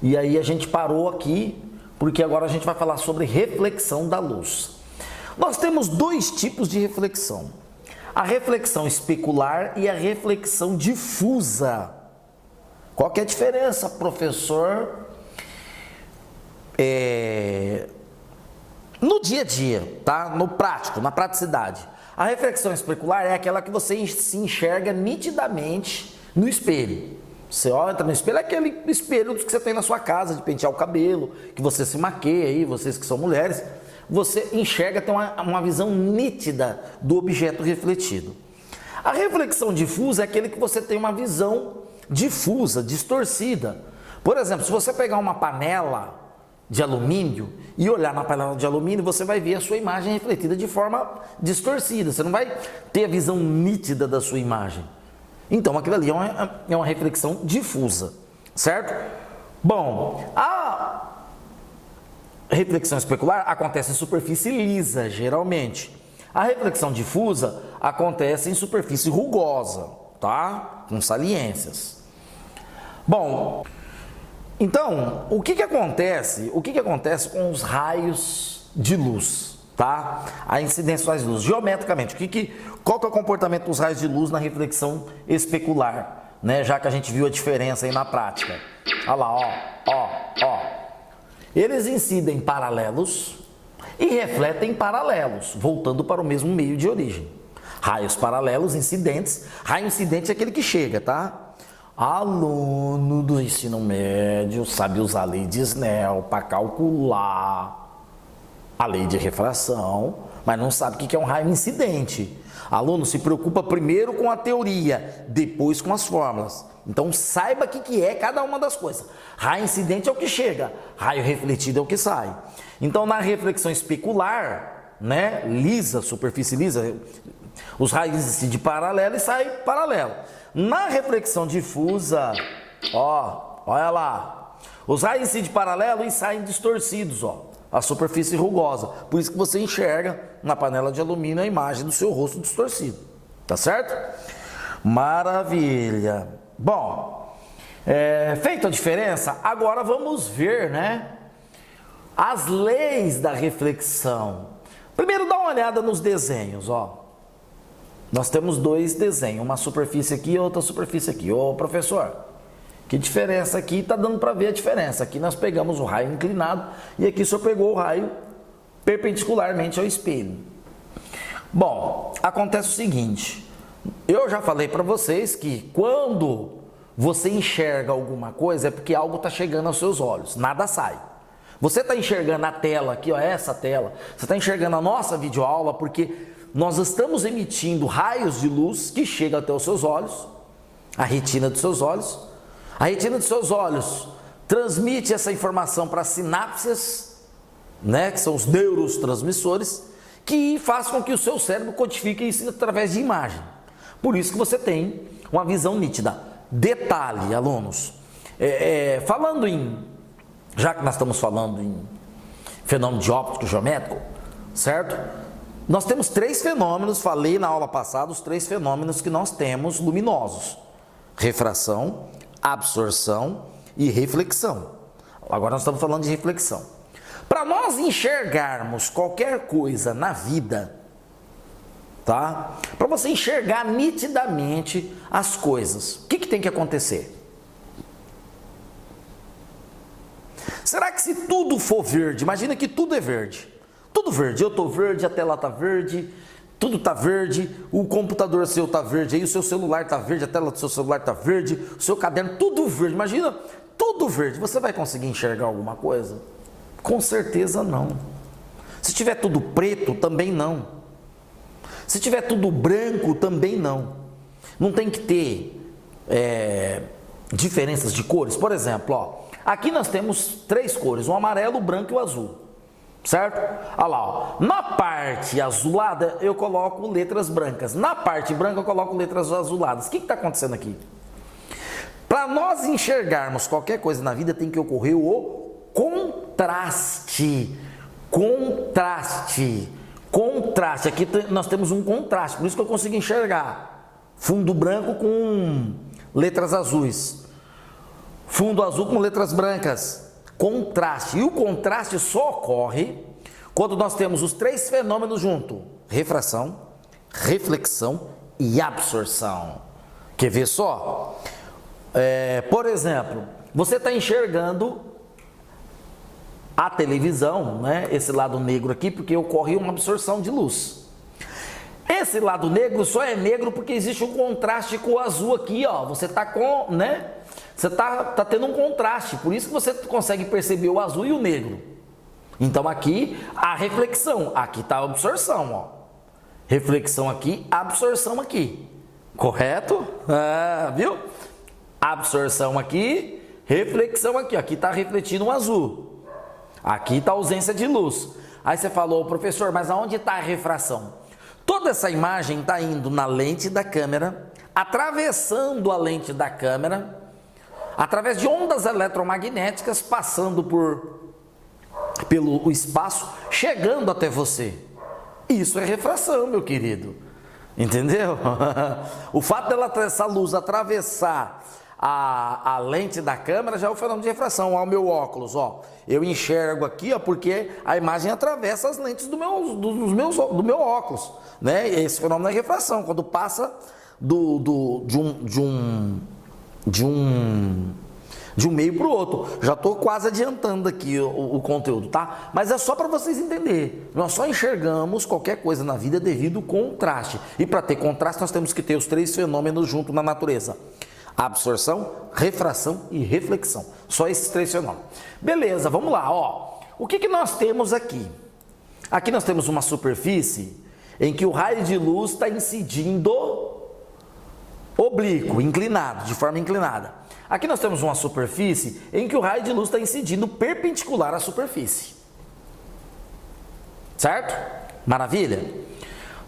E aí a gente parou aqui, porque agora a gente vai falar sobre reflexão da luz. Nós temos dois tipos de reflexão. A reflexão especular e a reflexão difusa. Qual que é a diferença, professor? No dia a dia, tá? No prático, na praticidade. A reflexão especular é aquela que você se enxerga nitidamente no espelho. Você entra no espelho, é aquele espelho que você tem na sua casa, de pentear o cabelo, que você se maqueia aí, vocês que são mulheres, você enxerga, tem uma visão nítida do objeto refletido. A reflexão difusa é aquele que você tem uma visão difusa, distorcida. Por exemplo, se você pegar uma panela de alumínio e olhar na panela de alumínio, você vai ver a sua imagem refletida de forma distorcida. Você não vai ter a visão nítida da sua imagem. Então, aquilo ali é uma reflexão difusa, certo? Bom, a reflexão especular acontece em superfície lisa, geralmente. A reflexão difusa acontece em superfície rugosa, tá? Com saliências. Bom, então, o que acontece com os raios de luz, tá? A incidência das luzes, geometricamente, qual que é o comportamento dos raios de luz na reflexão especular, né? Já que a gente viu a diferença aí na prática. Olha lá, ó. Eles incidem paralelos e refletem paralelos, voltando para o mesmo meio de origem. Raios paralelos incidentes. Raio incidente é aquele que chega, tá? Aluno do ensino médio sabe usar a lei de Snell para calcular a lei de refração, mas não sabe o que é um raio incidente. Aluno, se preocupa primeiro com a teoria, depois com as fórmulas. Então saiba o que é cada uma das coisas. Raio incidente é o que chega, raio refletido é o que sai. Então na reflexão especular, né, lisa, superfície lisa, os raios incidem paralelo e saem paralelo. Na reflexão difusa, olha lá, os raios incidem paralelo e saem distorcidos, a superfície rugosa. Por isso que você enxerga na panela de alumínio a imagem do seu rosto distorcido, tá certo? Maravilha. Bom, feita a diferença, agora vamos ver, né, as leis da reflexão. Primeiro dá uma olhada nos desenhos, Nós temos dois desenhos, uma superfície aqui e outra superfície aqui. Ô, professor, que diferença aqui? Tá dando para ver a diferença. Aqui nós pegamos o raio inclinado e aqui o senhor pegou o raio perpendicularmente ao espelho. Bom, acontece o seguinte, eu já falei para vocês que quando você enxerga alguma coisa é porque algo está chegando aos seus olhos, nada sai. Você está enxergando a tela aqui, essa tela, você está enxergando a nossa videoaula porque nós estamos emitindo raios de luz que chegam até os seus olhos, a retina dos seus olhos. A retina dos seus olhos transmite essa informação para as sinapses, né, que são os neurotransmissores, que faz com que o seu cérebro codifique isso através de imagem. Por isso que você tem uma visão nítida. Detalhe, alunos, já que nós estamos falando em fenômeno de óptico geométrico, certo? Nós temos três fenômenos, falei na aula passada, os três fenômenos que nós temos luminosos: refração, absorção e reflexão. Agora nós estamos falando de reflexão. Para nós enxergarmos qualquer coisa na vida, tá? Para você enxergar nitidamente as coisas, o que tem que acontecer? Será que se tudo for verde, imagina que tudo é verde, tudo verde, eu estou verde, a tela está verde, tudo está verde, o computador seu está verde, aí o seu celular está verde, a tela do seu celular está verde, o seu caderno, tudo verde, imagina, tudo verde, você vai conseguir enxergar alguma coisa? Com certeza não. Se tiver tudo preto, também não. Se tiver tudo branco, também não. Não tem que ter diferenças de cores. Por exemplo, aqui nós temos três cores, o amarelo, o branco e o azul. Certo? Olha lá, na parte azulada eu coloco letras brancas, na parte branca eu coloco letras azuladas. O que está acontecendo aqui? Para nós enxergarmos qualquer coisa na vida tem que ocorrer o contraste. Contraste, aqui nós temos um contraste, por isso que eu consigo enxergar fundo branco com letras azuis, Fundo azul com letras brancas. Contraste. E o contraste só ocorre quando nós temos os três fenômenos juntos: refração, reflexão e absorção. Quer ver só? Por exemplo, você está enxergando a televisão, né? Esse lado negro aqui, porque ocorre uma absorção de luz. Esse lado negro só é negro porque existe um contraste com o azul aqui, ó. Você está com, né? Você tá tendo um contraste, por isso que você consegue perceber o azul e o negro. Então aqui a reflexão, aqui está a absorção, ó. Reflexão aqui, absorção aqui. Correto? Viu? Absorção aqui, reflexão aqui. Aqui está refletindo um azul. Aqui está a ausência de luz. Aí você falou, professor, mas aonde está a refração? Toda essa imagem está indo na lente da câmera, atravessando a lente da câmera, através de ondas eletromagnéticas, passando pelo espaço, chegando até você. Isso é refração, meu querido. Entendeu? O fato dessa luz atravessar a lente da câmera já é o fenômeno de refração. Olha o meu óculos, ó. Eu enxergo aqui, ó, porque a imagem atravessa as lentes do meu óculos, né? Esse fenômeno é refração, quando passa de um meio para o outro. Já estou quase adiantando aqui o conteúdo, tá? Mas é só para vocês entenderem. Nós só enxergamos qualquer coisa na vida devido ao contraste. E para ter contraste, nós temos que ter os três fenômenos juntos na natureza: absorção, refração e reflexão. Só esses três fenômenos. Beleza, vamos lá, ó. O que nós temos aqui? Aqui nós temos uma superfície em que o raio de luz está incidindo oblíquo, inclinado, de forma inclinada. Aqui nós temos uma superfície em que o raio de luz está incidindo perpendicular à superfície. Certo? Maravilha?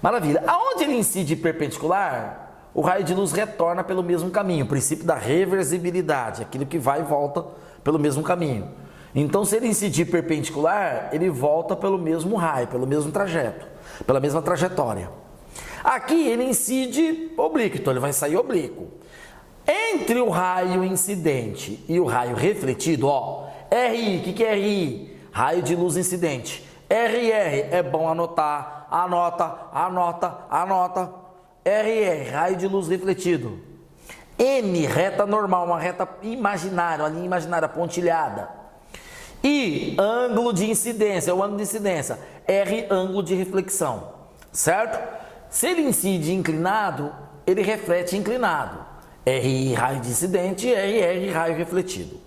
Maravilha. Aonde ele incide perpendicular, o raio de luz retorna pelo mesmo caminho. O princípio da reversibilidade, aquilo que vai e volta pelo mesmo caminho. Então, se ele incidir perpendicular, ele volta pelo mesmo raio, pelo mesmo trajeto, pela mesma trajetória. Aqui ele incide oblíquo, então ele vai sair oblíquo. Entre o raio incidente e o raio refletido, ó, RI, o que é RI? Raio de luz incidente. RR, é bom anotar, anota. RR, raio de luz refletido. M, reta normal, uma reta imaginária, uma linha imaginária pontilhada. I, ângulo de incidência, o ângulo de incidência. R, ângulo de reflexão, certo? Se ele incide inclinado, ele reflete inclinado. RI, raio de incidente, RR, raio refletido.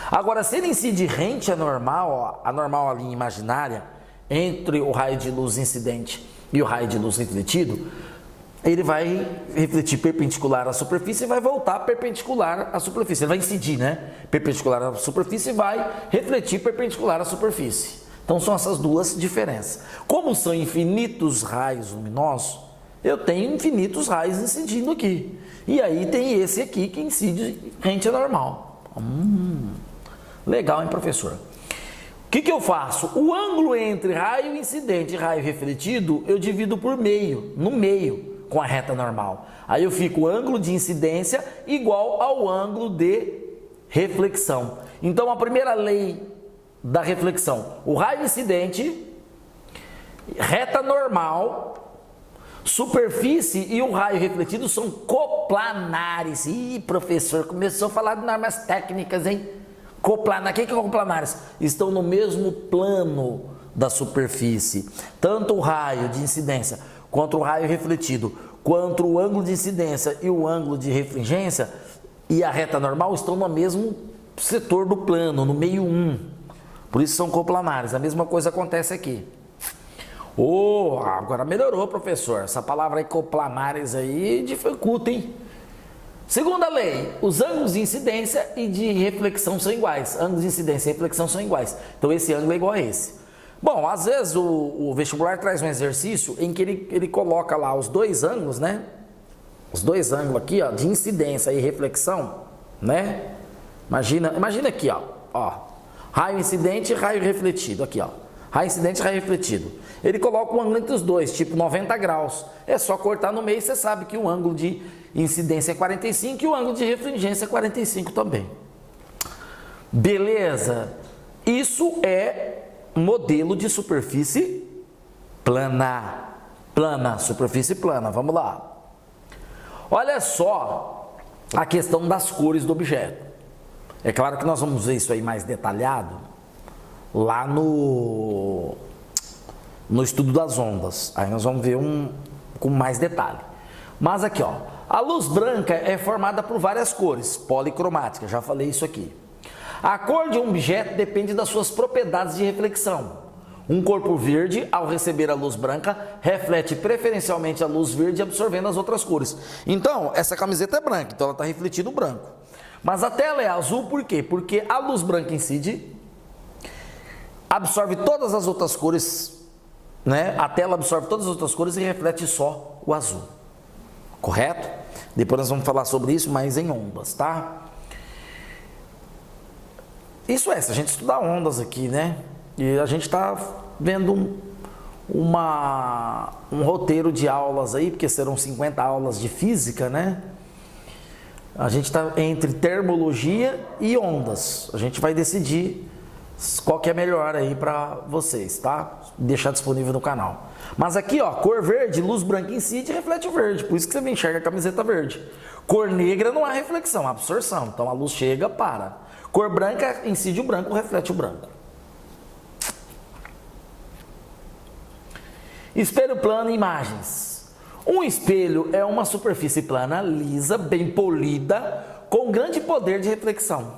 Agora, se ele incide rente à normal, ó, a normal, a linha imaginária, entre o raio de luz incidente e o raio de luz refletido, ele vai refletir perpendicular à superfície e vai voltar perpendicular à superfície. Ele vai incidir, né? Perpendicular à superfície e vai refletir perpendicular à superfície. Então, são essas duas diferenças. Como são infinitos raios luminosos, eu tenho infinitos raios incidindo aqui. E aí tem esse aqui que incide rente à normal. Legal, hein, professor? O que eu faço? O ângulo entre raio incidente e raio refletido, eu divido por meio, no meio, com a reta normal. Aí eu fico o ângulo de incidência igual ao ângulo de reflexão. Então, a primeira lei da reflexão: o raio incidente, reta normal, superfície e o raio refletido são coplanares. Ih, professor, começou a falar de normas técnicas, hein? Coplanar, o que é coplanares? Estão no mesmo plano da superfície. Tanto o raio de incidência quanto o raio refletido, quanto o ângulo de incidência e o ângulo de refringência e a reta normal estão no mesmo setor do plano, no meio 1. Por isso são coplanares. A mesma coisa acontece aqui. Oh, agora melhorou, professor. Essa palavra aí, coplanares aí, dificulta, hein? Segunda lei, os ângulos de incidência e de reflexão são iguais. Ângulos de incidência e reflexão são iguais. Então esse ângulo é igual a esse. Bom, às vezes o vestibular traz um exercício em que ele coloca lá os dois ângulos, né? Os dois ângulos aqui, ó, de incidência e reflexão, né? Imagina aqui, ó. Raio incidente e raio refletido, aqui, ó. Raio incidente e raio refletido. Ele coloca um ângulo entre os dois, tipo 90 graus. É só cortar no meio e você sabe que o ângulo de incidência é 45 e o ângulo de refringência é 45 também. Beleza? Isso é modelo de superfície plana. Plana, superfície plana. Vamos lá. Olha só a questão das cores do objeto. É claro que nós vamos ver isso aí mais detalhado lá no estudo das ondas. Aí nós vamos ver com mais detalhe. Mas aqui, ó, a luz branca é formada por várias cores, policromática, já falei isso aqui. A cor de um objeto depende das suas propriedades de reflexão. Um corpo verde, ao receber a luz branca, reflete preferencialmente a luz verde, absorvendo as outras cores. Então, essa camiseta é branca, então ela está refletindo o branco. Mas a tela é azul por quê? Porque a luz branca incide, absorve todas as outras cores, né? A tela absorve todas as outras cores e reflete só o azul. Correto? Depois nós vamos falar sobre isso, mas em ondas, tá? Isso é, se a gente estudar ondas aqui, né? E a gente está vendo um roteiro de aulas aí, porque serão 50 aulas de física, né? A gente está entre termologia e ondas. A gente vai decidir qual que é melhor aí para vocês, tá? Deixar disponível no canal. Mas aqui, ó, cor verde, luz branca incide e reflete o verde. Por isso que você enxerga a camiseta verde. Cor negra não há reflexão, há absorção. Então a luz chega, para. Cor branca incide o branco, reflete o branco. Espelho plano e imagens. Um espelho é uma superfície plana, lisa, bem polida, com grande poder de reflexão.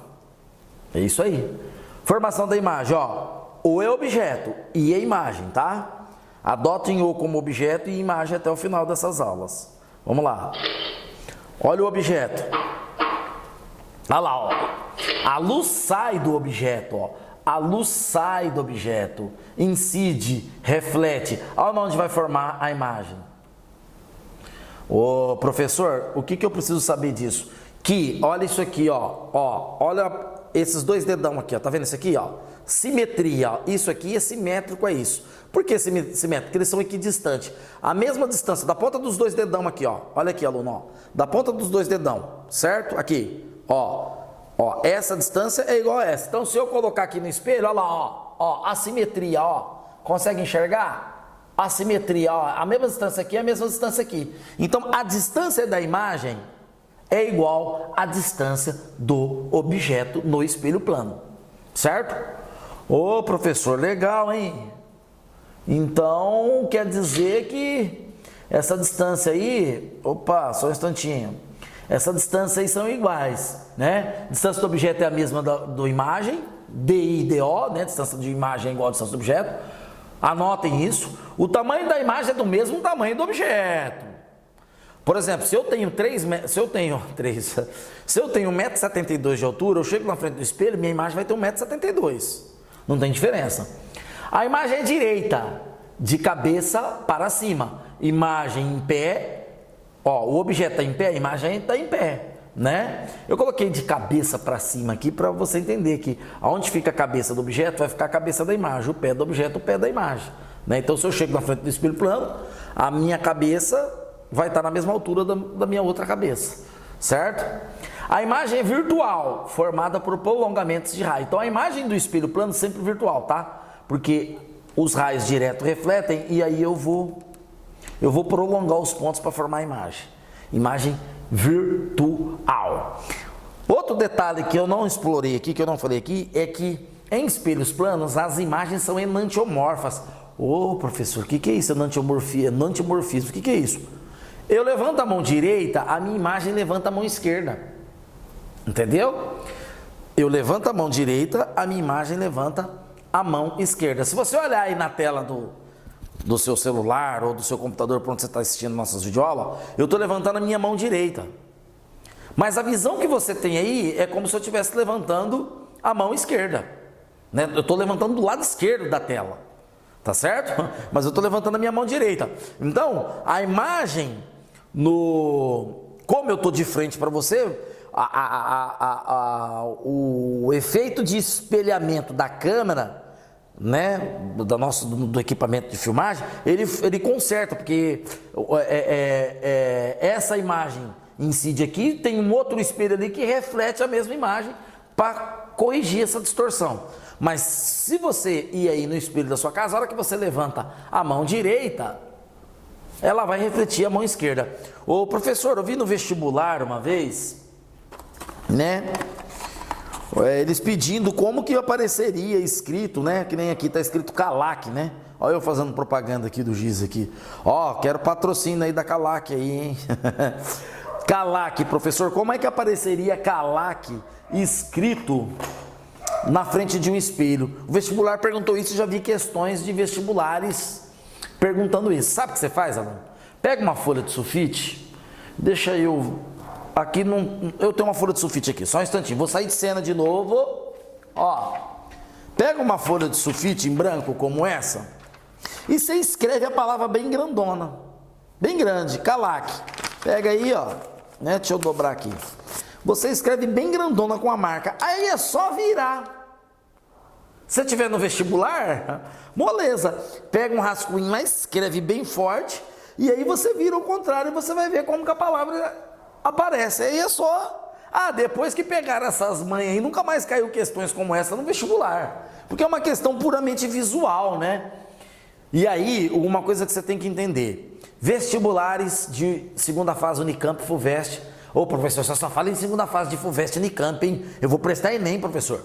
É isso aí. Formação da imagem, ó. O é objeto e é imagem, tá? Adotem o como objeto e imagem até o final dessas aulas. Vamos lá. Olha o objeto. Olha lá, ó. A luz sai do objeto, ó. A luz sai do objeto, incide, reflete. Olha onde vai formar a imagem. Ô, professor, o que eu preciso saber disso? Que, olha isso aqui, ó. Olha esses dois dedão aqui, ó. Tá vendo isso aqui, ó? Simetria, ó. Isso aqui é simétrico, é isso. Por que simétrico? Porque eles são equidistantes. A mesma distância da ponta dos dois dedão aqui, ó. Olha aqui, aluno, ó. Da ponta dos dois dedão, certo? Aqui, ó. Ó, essa distância é igual a essa. Então, se eu colocar aqui no espelho, olha lá, ó, a simetria, ó. Consegue enxergar? A simetria, ó. A mesma distância aqui é a mesma distância aqui. Então, a distância da imagem é igual à distância do objeto no espelho plano. Certo? Ô, professor, legal, hein? Então, quer dizer que essa distância aí... Opa, só um instantinho. Essa distância aí são iguais, né? Distância do objeto é a mesma do imagem, DI e DO, né? Distância de imagem é igual à distância do objeto. Anotem isso. O tamanho da imagem é do mesmo tamanho do objeto. Por exemplo, se eu tenho 1,72 m de altura, eu chego na frente do espelho, minha imagem vai ter 1,72 m. Não tem diferença. A imagem é direita, de cabeça para cima. Imagem em pé. Ó, o objeto está em pé, a imagem está em pé, né? Eu coloquei de cabeça para cima aqui para você entender que aonde fica a cabeça do objeto vai ficar a cabeça da imagem, o pé do objeto, o pé da imagem, né? Então, se eu chego na frente do espelho plano, a minha cabeça vai estar na mesma altura da minha outra cabeça, certo? A imagem é virtual, formada por prolongamentos de raio. Então, a imagem do espelho plano é sempre virtual, tá? Porque os raios direto refletem e aí eu vou prolongar os pontos para formar a imagem. Imagem virtual. Outro detalhe que eu não explorei aqui, que eu não falei aqui, é que em espelhos planos as imagens são enantiomorfas. Ô, professor, o que é isso? Enantiomorfismo, o que é isso? Eu levanto a mão direita, a minha imagem levanta a mão esquerda. Entendeu? Eu levanto a mão direita, a minha imagem levanta a mão esquerda. Se você olhar aí na tela do seu celular ou do seu computador por onde você está assistindo nossas videoaulas, eu estou levantando a minha mão direita. Mas a visão que você tem aí é como se eu estivesse levantando a mão esquerda, né? Eu estou levantando do lado esquerdo da tela, tá certo? Mas eu estou levantando a minha mão direita. Então, a imagem, como eu estou de frente para você, o efeito de espelhamento da câmera, né, do equipamento de filmagem, ele conserta, porque essa imagem incide aqui, tem um outro espelho ali que reflete a mesma imagem para corrigir essa distorção. Mas se você ir aí no espelho da sua casa, a hora que você levanta a mão direita, ela vai refletir a mão esquerda. Ô professor, eu vi no vestibular uma vez, né? Eles pedindo como que apareceria escrito, né? Que nem aqui está escrito Calac, né? Olha eu fazendo propaganda aqui do Giz aqui. Ó, quero patrocínio aí da Calac aí, hein? Calac, professor, como é que apareceria Calac escrito na frente de um espelho? O vestibular perguntou isso, já vi questões de vestibulares perguntando isso. Sabe o que você faz, aluno? Pega uma folha de sulfite, deixa eu... Aqui não... Eu tenho uma folha de sulfite aqui, só um instantinho. Vou sair de cena de novo. Ó, pega uma folha de sulfite em branco como essa e você escreve a palavra bem grandona, bem grande, Calac. Pega aí, ó, né? Deixa eu dobrar aqui. Você escreve bem grandona com a marca. Aí é só virar. Se tiver no vestibular, moleza. Pega um rascunho lá, escreve bem forte e aí você vira ao contrário e você vai ver como que a palavra aparece. Aí é só... depois que pegaram essas manhas aí, nunca mais caiu questões como essa no vestibular. Porque é uma questão puramente visual, né? E aí, uma coisa que você tem que entender. Vestibulares de segunda fase Unicamp, FUVEST. Ô professor, você só fala em segunda fase de FUVEST e Unicamp, hein? Eu vou prestar ENEM, professor.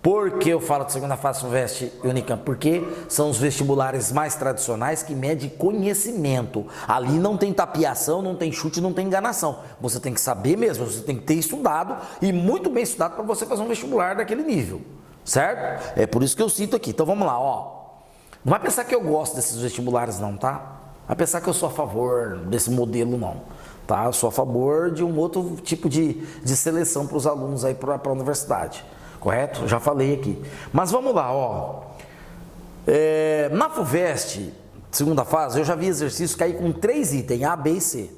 Por que eu falo de segunda fase FUVEST e Unicamp? Porque são os vestibulares mais tradicionais que medem conhecimento. Ali não tem tapiação, não tem chute, não tem enganação. Você tem que saber mesmo, você tem que ter estudado e muito bem estudado para você fazer um vestibular daquele nível, certo? É por isso que eu cito aqui. Então vamos lá, ó. Não vai pensar que eu gosto desses vestibulares não, tá? Vai pensar que eu sou a favor desse modelo não, tá? Eu sou a favor de um outro tipo de seleção para os alunos aí para a universidade. Correto? Já falei aqui. Mas vamos lá, ó. Na FUVEST, segunda fase, eu já vi exercícios cair com 3 itens, A, B e C.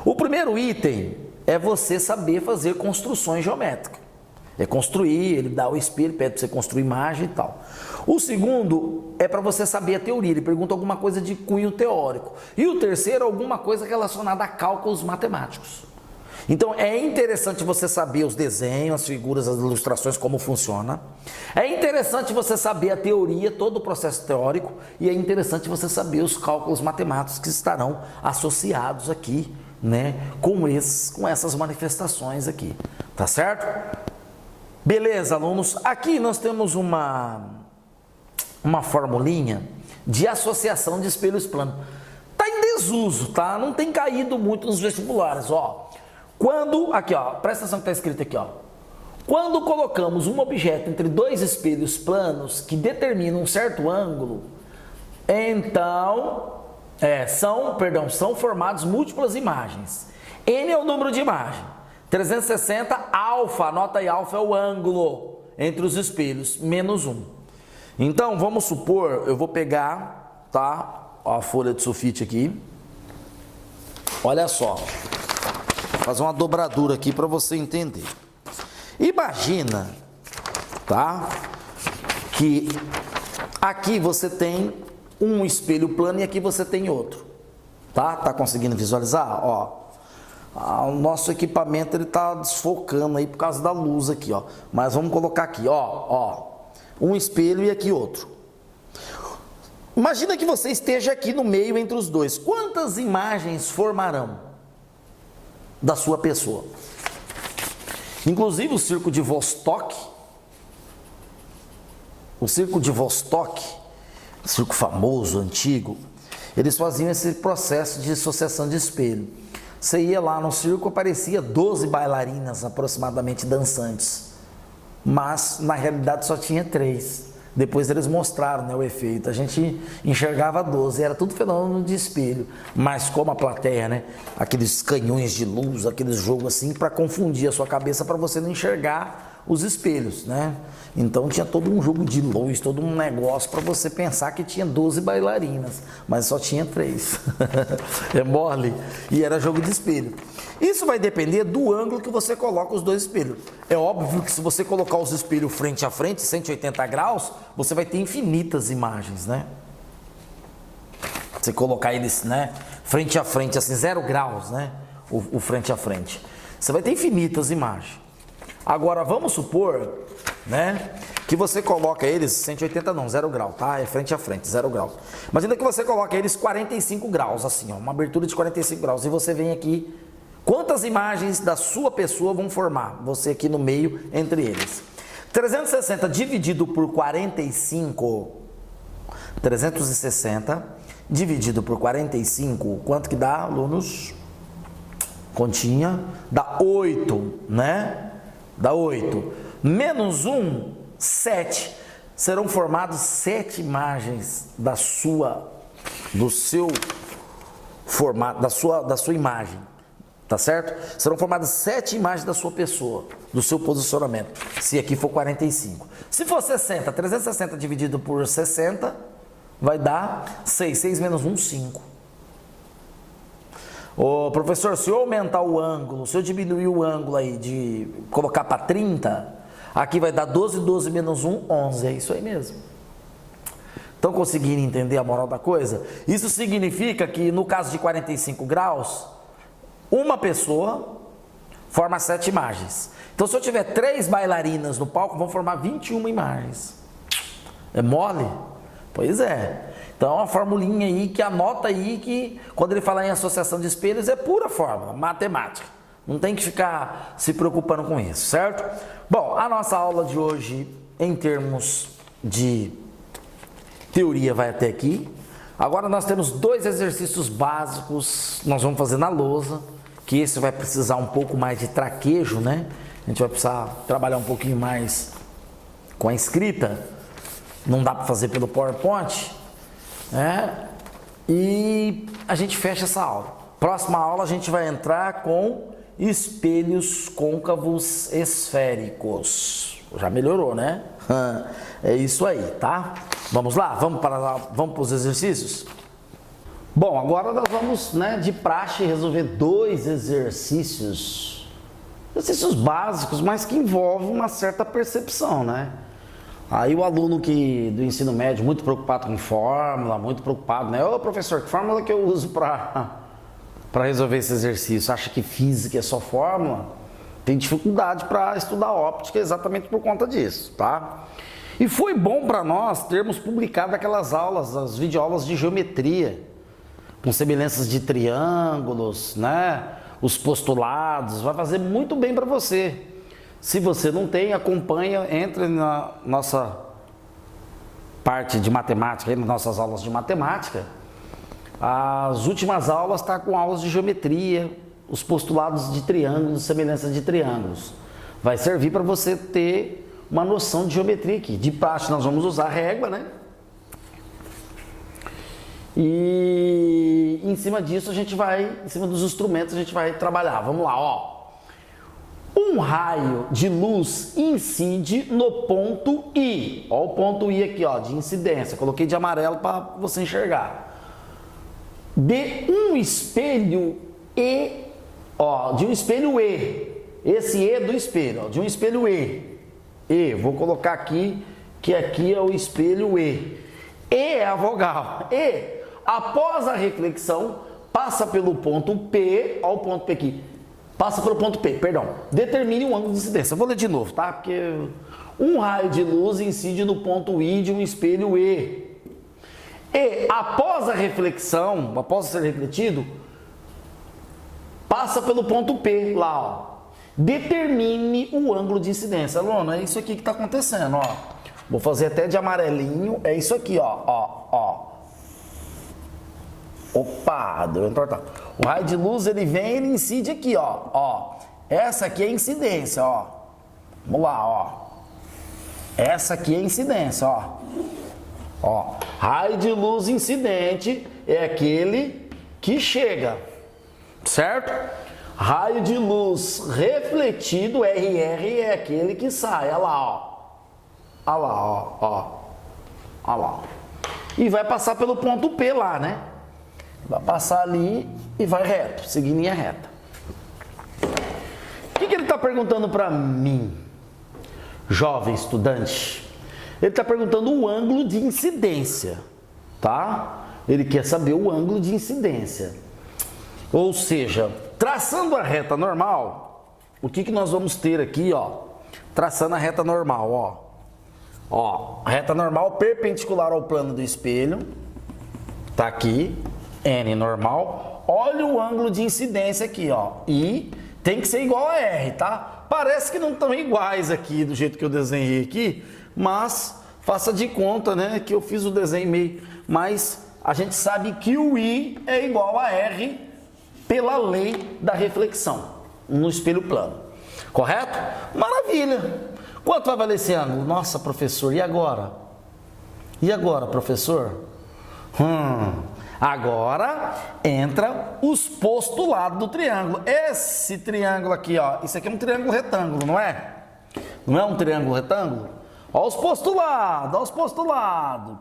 O primeiro item é você saber fazer construções geométricas. É construir, ele dá o espelho, pede para você construir imagem e tal. O segundo é para você saber a teoria, ele pergunta alguma coisa de cunho teórico. E o terceiro, alguma coisa relacionada a cálculos matemáticos. Então é interessante você saber os desenhos, as figuras, as ilustrações, como funciona. É interessante você saber a teoria, todo o processo teórico. E é interessante você saber os cálculos matemáticos que estarão associados aqui, né, com essas manifestações aqui. Tá certo? Beleza, alunos? Aqui nós temos uma formulinha de associação de espelhos planos. Tá em desuso, tá? Não tem caído muito nos vestibulares, ó. Aqui ó, presta atenção que está escrito aqui ó. Quando colocamos um objeto entre 2 espelhos planos que determinam um certo ângulo, então são formados múltiplas imagens. N é o número de imagem. 360, alfa, anota aí, alfa é o ângulo entre os espelhos, menos 1. Então, vamos supor, eu vou pegar, tá, a folha de sulfite aqui. Olha só. Fazer uma dobradura aqui para você entender. Imagina, tá? Que aqui você tem um espelho plano e aqui você tem outro. Tá? Tá conseguindo visualizar? Ó. O nosso equipamento ele tá desfocando aí por causa da luz aqui, ó. Mas vamos colocar aqui, ó. Um espelho e aqui outro. Imagina que você esteja aqui no meio entre os dois. Quantas imagens formarão da sua pessoa? Inclusive o circo de Vostok, circo famoso, antigo, eles faziam esse processo de associação de espelho. Você ia lá no circo, aparecia 12 bailarinas aproximadamente dançantes, mas na realidade só tinha 3. Depois eles mostraram, né, o efeito. A gente enxergava 12, era tudo fenômeno de espelho. Mas como a plateia, né, aqueles canhões de luz, aqueles jogos assim, para confundir a sua cabeça para você não enxergar os espelhos, né? Então tinha todo um jogo de luz, todo um negócio para você pensar que tinha 12 bailarinas, mas só tinha 3. É mole. E era jogo de espelho. Isso vai depender do ângulo que você coloca os 2 espelhos. É óbvio que se você colocar os espelhos frente a frente, 180 graus, você vai ter infinitas imagens, né? Você colocar eles, né, frente a frente, assim, 0 graus, né? O frente a frente. Você vai ter infinitas imagens. Agora, vamos supor, né, que você coloca eles, 180 não, 0 grau, tá? É frente a frente, 0 grau. Imagina que você coloca eles 45 graus, assim, ó, uma abertura de 45 graus. E você vem aqui, quantas imagens da sua pessoa vão formar? Você aqui no meio, entre eles. 360 dividido por 45, 360 dividido por 45, quanto que dá, alunos? Continha, dá 8, né? Dá 8. Menos 1, 7. Serão formadas 7 imagens do seu formato, da sua imagem. Tá certo? Serão formadas 7 imagens da sua pessoa, do seu posicionamento. Se aqui for 45. Se for 60, 360 dividido por 60, vai dar 6. 6 menos 1, 5. Ô, professor, se eu aumentar o ângulo, se eu diminuir o ângulo aí de colocar para 30, aqui vai dar 12, 12 menos 1, 11. É isso aí mesmo. Estão conseguindo entender a moral da coisa? Isso significa que no caso de 45 graus, uma pessoa forma 7 imagens. Então, se eu tiver 3 bailarinas no palco, vão formar 21 imagens. É mole? Pois é. Então, é uma formulinha aí que anota aí que, quando ele falar em associação de espelhos, é pura fórmula, matemática. Não tem que ficar se preocupando com isso, certo? Bom, a nossa aula de hoje, em termos de teoria, vai até aqui. Agora nós temos 2 exercícios básicos, nós vamos fazer na lousa, que esse vai precisar um pouco mais de traquejo, né? A gente vai precisar trabalhar um pouquinho mais com a escrita, não dá para fazer pelo PowerPoint, né? E a gente fecha essa aula. Próxima aula a gente vai entrar com espelhos côncavos esféricos. Já melhorou, né? É isso aí, tá? Vamos lá? Vamos para os exercícios? Bom, agora nós vamos, né, de praxe resolver 2 exercícios básicos, mas que envolvem uma certa percepção, né? Aí o aluno do ensino médio, muito preocupado com fórmula, muito preocupado, né? Ô professor, que fórmula que eu uso para resolver esse exercício? Acha que física é só fórmula? Tem dificuldade para estudar óptica exatamente por conta disso, tá? E foi bom para nós termos publicado aquelas aulas, as videoaulas de geometria, com semelhanças de triângulos, né? Os postulados, vai fazer muito bem para você. Se você não tem, acompanha, entre na nossa parte de matemática, nas nossas aulas de matemática. As últimas aulas estão com aulas de geometria, os postulados de triângulos, semelhanças de triângulos. Vai servir para você ter uma noção de geometria aqui. De praxe nós vamos usar régua, né? E em cima disso em cima dos instrumentos a gente vai trabalhar. Vamos lá, ó. Um raio de luz incide no ponto I. Ó o ponto I aqui, ó, de incidência. Coloquei de amarelo para você enxergar. De um espelho E, ó, de um espelho E. Esse E do espelho, ó, de um espelho E. E, vou colocar aqui, que aqui é o espelho E. E é a vogal. E, após a reflexão, passa pelo ponto P, ó o ponto P aqui. Passa pelo ponto P, perdão. Determine o ângulo de incidência. Eu vou ler de novo, tá? Porque um raio de luz incide no ponto I de um espelho E. E, após a reflexão, após ser refletido, passa pelo ponto P, lá, ó. Determine o ângulo de incidência. Aluno, é isso aqui que está acontecendo, ó. Vou fazer até de amarelinho. É isso aqui, ó. Opa, deu entortar. O raio de luz, ele vem, ele incide aqui, ó. Essa aqui é a incidência, ó. Vamos lá, ó. Essa aqui é a incidência, ó. Raio de luz incidente é aquele que chega, certo? Raio de luz refletido, RR, é aquele que sai, olha lá, ó. Olha lá, ó. Olha lá. E vai passar pelo ponto P lá, né? Vai passar ali e vai reto, seguir linha reta. O que ele está perguntando para mim, jovem estudante? Ele está perguntando o ângulo de incidência, tá? Ele quer saber o ângulo de incidência. Ou seja, traçando a reta normal, o que nós vamos ter aqui, ó? traçando a reta normal, ó. Ó, reta normal perpendicular ao plano do espelho. Tá aqui, N normal. Olha o ângulo de incidência aqui, ó. E tem que ser igual a R, tá? Parece que não estão iguais aqui, do jeito que eu desenhei aqui, mas faça de conta, né, que eu fiz o desenho meio... Mas a gente sabe que o I é igual a R pela lei da reflexão no espelho plano. Correto? Maravilha! Quanto vai valer esse ângulo? Nossa, professor, e agora? E agora, professor? Agora entra os postulados do triângulo. Esse triângulo aqui, ó, isso aqui é um triângulo retângulo, não é? Não é um triângulo retângulo? Ó os postulados, ó os postulados.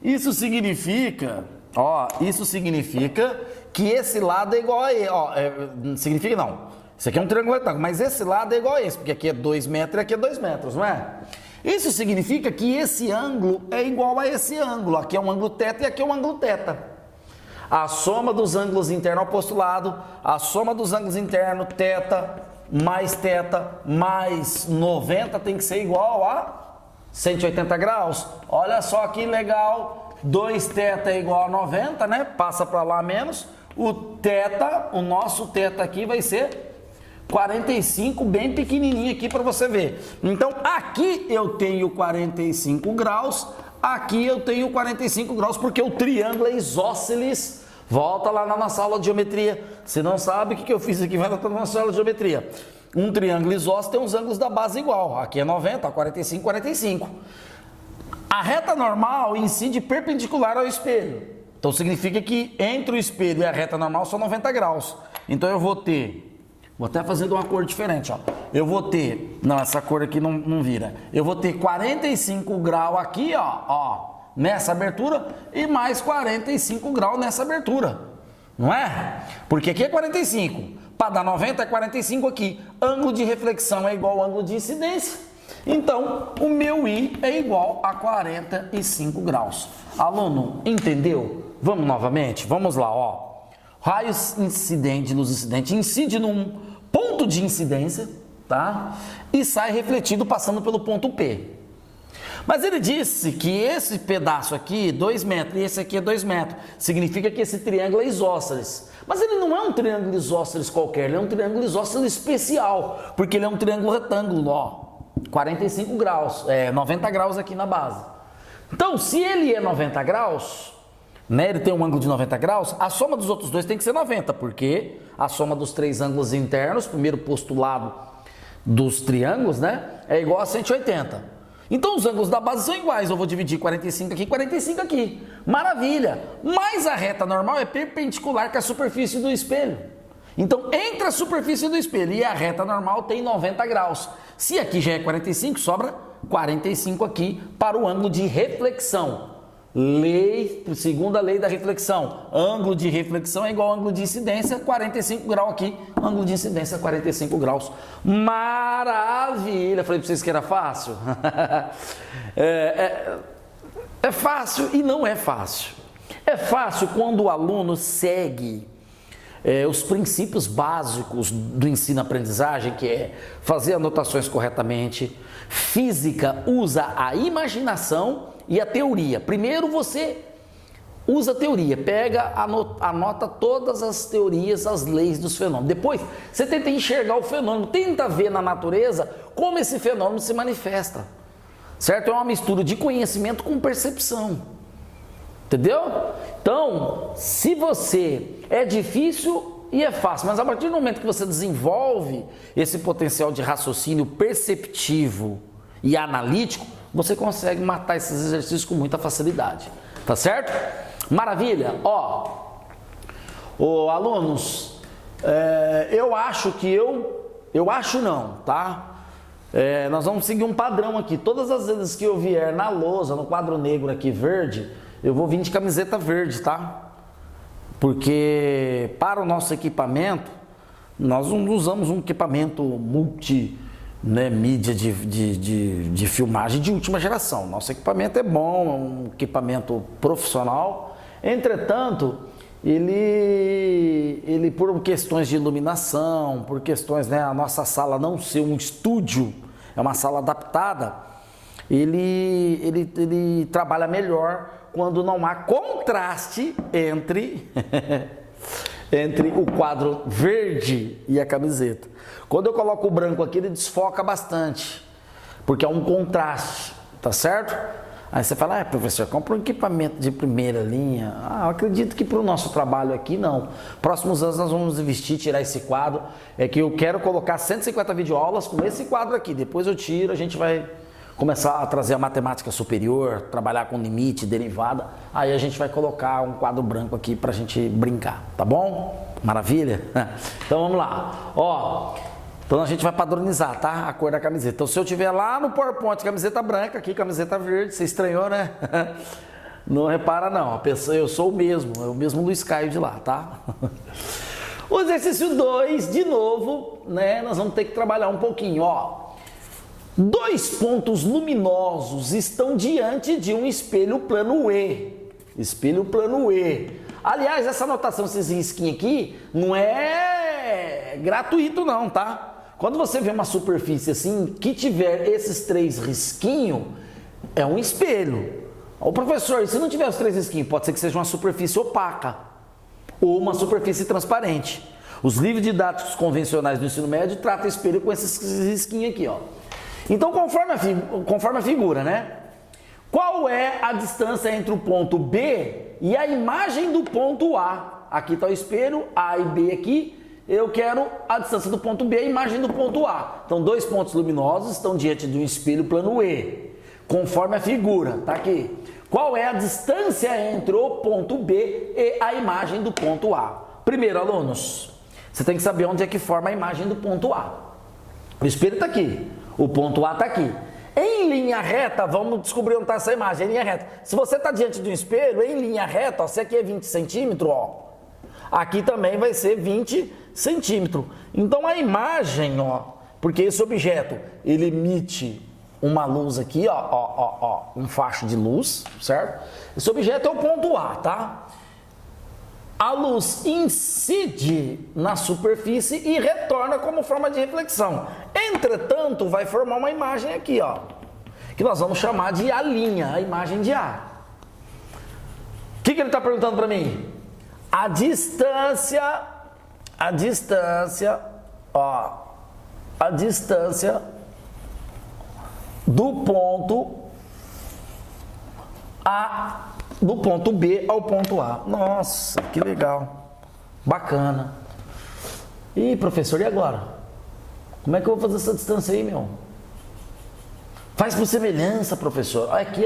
Isso significa, ó, isso significa que esse lado é igual a ele, ó, significa não. Isso aqui é um triângulo retângulo, mas esse lado é igual a esse, porque aqui é 2 metros e aqui é 2 metros, não é? Isso significa que esse ângulo é igual a esse ângulo. Aqui é um ângulo θ e aqui é um ângulo θ. A soma dos ângulos internos ao postulado, a soma dos ângulos internos, θ mais 90 tem que ser igual a 180 graus. Olha só que legal, 2θ é igual a 90, né? Passa para lá menos. O θ, o nosso θ aqui vai ser 45, bem pequenininho aqui para você ver. Então, aqui eu tenho 45 graus, aqui eu tenho 45 graus, porque o triângulo é isósceles. Volta lá na nossa aula de geometria. Se não sabe o que eu fiz aqui, vai lá na nossa aula de geometria. Um triângulo isósceles tem os ângulos da base igual. Aqui é 90, 45, 45. A reta normal incide perpendicular ao espelho. Então, significa que entre o espelho e a reta normal são 90 graus. Então, eu vou ter... Vou até fazer de uma cor diferente, ó. Eu vou ter... Não, essa cor aqui não vira. Eu vou ter 45 graus aqui, ó, nessa abertura, e mais 45 graus nessa abertura. Não é? Porque aqui é 45. Para dar 90 é 45 aqui. Ângulo de reflexão é igual ao ângulo de incidência. Então, o meu I é igual a 45 graus. Aluno, entendeu? Vamos novamente? Vamos lá, ó. Raios incidente, luz incidente, incide num ponto de incidência, tá? E sai refletido passando pelo ponto P. Mas ele disse que esse pedaço aqui, 2 metros, e esse aqui é 2 metros. Significa que esse triângulo é isósceles. Mas ele não é um triângulo isósceles qualquer, ele é um triângulo isósceles especial, porque ele é um triângulo retângulo, ó. 45 graus, 90 graus aqui na base. Então, se ele é 90 graus... Né, ele tem um ângulo de 90 graus, a soma dos outros dois tem que ser 90, porque a soma dos 3 ângulos internos, primeiro postulado dos triângulos, né, é igual a 180. Então os ângulos da base são iguais, eu vou dividir 45 aqui, 45 aqui. Maravilha! Mas a reta normal é perpendicular com a superfície do espelho. Então entre a superfície do espelho e a reta normal tem 90 graus. Se aqui já é 45, sobra 45 aqui para o ângulo de reflexão. Segunda lei da reflexão, ângulo de reflexão é igual ao ângulo de incidência, 45 graus aqui, ângulo de incidência 45 graus. Maravilha! Falei para vocês que era fácil? É fácil e não é fácil. É fácil quando o aluno segue os princípios básicos do ensino-aprendizagem, que é fazer anotações corretamente. Física usa a imaginação e a teoria. Primeiro você usa a teoria, pega, anota todas as teorias, as leis dos fenômenos. Depois você tenta enxergar o fenômeno, tenta ver na natureza como esse fenômeno se manifesta. Certo? É uma mistura de conhecimento com percepção. Entendeu? Então, se você... É difícil e é fácil, mas a partir do momento que você desenvolve esse potencial de raciocínio perceptivo e analítico, você consegue matar esses exercícios com muita facilidade. Tá certo? Maravilha! Ó, alunos, eu acho que eu acho não, tá? Nós vamos seguir um padrão aqui. Todas as vezes que eu vier na lousa, no quadro negro aqui verde, eu vou vir de camiseta verde, tá? Porque para o nosso equipamento, nós não usamos um equipamento mídia de filmagem de última geração. Nosso equipamento é bom, é um equipamento profissional. Entretanto, ele por questões de iluminação, por questões, né, a nossa sala não ser um estúdio, é uma sala adaptada, ele trabalha melhor quando não há contraste entre, entre o quadro verde e a camiseta. Quando eu coloco o branco aqui, ele desfoca bastante, porque é um contraste, tá certo? Aí você fala, professor, compra um equipamento de primeira linha. Eu acredito que para o nosso trabalho aqui, não. Próximos anos nós vamos investir, tirar esse quadro. É que eu quero colocar 150 videoaulas com esse quadro aqui. Depois eu tiro, a gente vai começar a trazer a matemática superior, trabalhar com limite, derivada. Aí a gente vai colocar um quadro branco aqui para a gente brincar, tá bom? Maravilha? Então vamos lá. Então a gente vai padronizar, tá? A cor da camiseta. Então se eu tiver lá no PowerPoint camiseta branca, aqui camiseta verde, você estranhou, né? Não repara não, a pessoa, eu sou o mesmo Luiz Caio de lá, tá? O exercício 2, de novo, né? Nós vamos ter que trabalhar um pouquinho, Dois pontos luminosos estão diante de um espelho plano E. Espelho plano E. Aliás, essa anotação, esses risquinhos aqui, não é gratuito não, tá? Quando você vê uma superfície assim, que tiver esses 3 risquinhos, é um espelho. Ô professor, e se não tiver os 3 risquinhos, pode ser que seja uma superfície opaca ou uma superfície transparente. Os livros didáticos convencionais do ensino médio tratam espelho com esses risquinhos aqui, Então, conforme a figura, né? Qual é a distância entre o ponto B e a imagem do ponto A? Aqui está o espelho, A e B aqui. Eu quero a distância do ponto B e a imagem do ponto A. Então, 2 pontos luminosos estão diante de um espelho plano E, conforme a figura, tá aqui. Qual é a distância entre o ponto B e a imagem do ponto A? Primeiro, alunos, você tem que saber onde é que forma a imagem do ponto A. O espelho está aqui, o ponto A está aqui. Em linha reta, vamos descobrir onde está essa imagem, em linha reta. Se você está diante de um espelho, em linha reta, se aqui é 20 centímetros, aqui também vai ser 20 centímetros. Então a imagem, porque esse objeto, ele emite uma luz aqui, um facho de luz, certo? Esse objeto é o ponto A, tá? A luz incide na superfície e retorna como forma de reflexão. Entretanto, vai formar uma imagem aqui, que nós vamos chamar de A', a imagem de A. O que ele está perguntando para mim? A distância do ponto A, do ponto B ao ponto A. Nossa, que legal, bacana. E professor, e agora? Como é que eu vou fazer essa distância aí, meu? Faz por semelhança, professor. Olha aqui,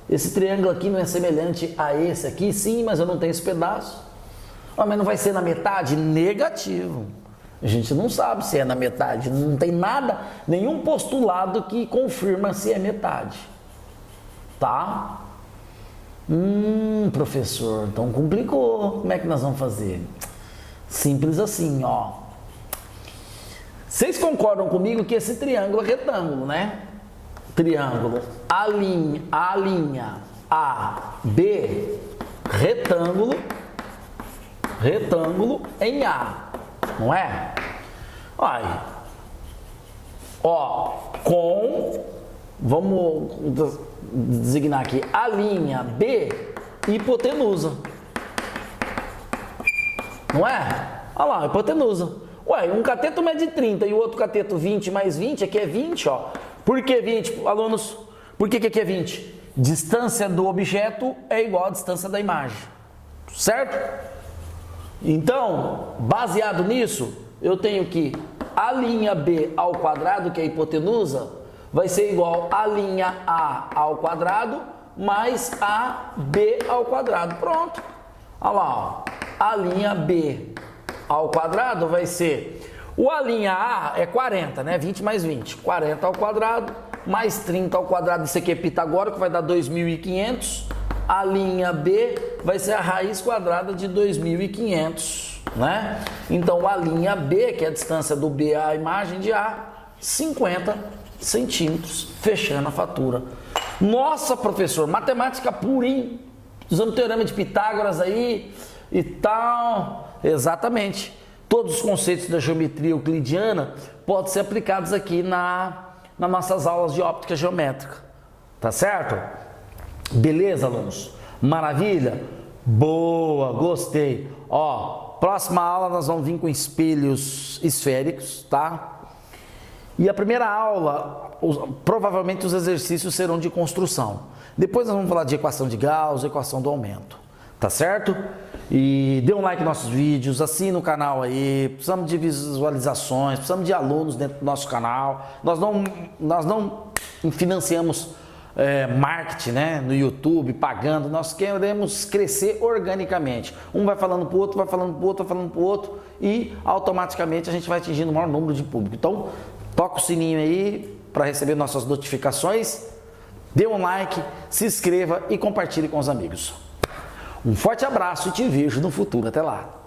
esse triângulo aqui não é semelhante a esse aqui? Sim, mas eu não tenho esse pedaço. Mas não vai ser na metade? Negativo. A gente não sabe se é na metade. Não tem nada, nenhum postulado que confirma se é metade. Tá? Professor, então complicou. Como é que nós vamos fazer? Simples assim, Vocês concordam comigo que esse triângulo é retângulo, né? Triângulo A', A, B, retângulo em A, não é? Olha, vamos designar aqui A' B, hipotenusa, não é? Olha lá, hipotenusa. Um cateto mede 30 e o outro cateto 20 mais 20, aqui é 20, Por que 20, alunos? Por que aqui é 20? Distância do objeto é igual à distância da imagem, certo? Então, baseado nisso, eu tenho que A' B ao quadrado, que é a hipotenusa, vai ser igual a' A ao quadrado mais AB ao quadrado. Pronto. Olha lá, A' B ao quadrado vai ser... O A' é 40, né? 20 mais 20. 40 ao quadrado mais 30 ao quadrado. Isso aqui é pitagórico, vai dar 2.500. A' B vai ser a raiz quadrada de 2.500, né? Então, a' B, que é a distância do B à imagem de A, 50 centímetros, fechando a fatura. Nossa, professor, matemática pura, hein? Usando o teorema de Pitágoras aí e tal. Exatamente. Todos os conceitos da geometria euclidiana podem ser aplicados aqui na nas nossas aulas de óptica geométrica. Tá certo? Beleza, alunos? Maravilha? Boa, gostei. Ó, próxima aula nós vamos vir com espelhos esféricos, tá? E a primeira aula, provavelmente os exercícios serão de construção. Depois nós vamos falar de equação de Gauss, equação do aumento, tá certo? E dê um like nos nossos vídeos, assine o canal aí, precisamos de visualizações, precisamos de alunos dentro do nosso canal. Nós não financiamos marketing, né, no YouTube, pagando, nós queremos crescer organicamente. Um vai falando para o outro, vai falando para o outro, vai falando para o outro e automaticamente a gente vai atingindo o maior número de público. Então, toca o sininho aí para receber nossas notificações, dê um like, se inscreva e compartilhe com os amigos. Um forte abraço e te vejo no futuro. Até lá!